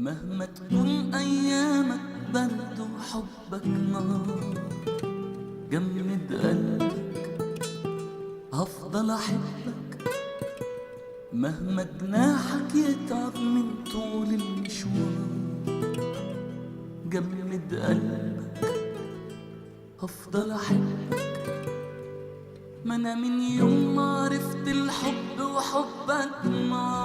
مهما تكون أيامك برد وحبك نار، جمد قلبك هفضل أحبك، مهما جناحك يتعب من طول المشوار، جمد قلبك هفضل أحبك. ما أنا من يوم ما عرفت الحب وحبك نار،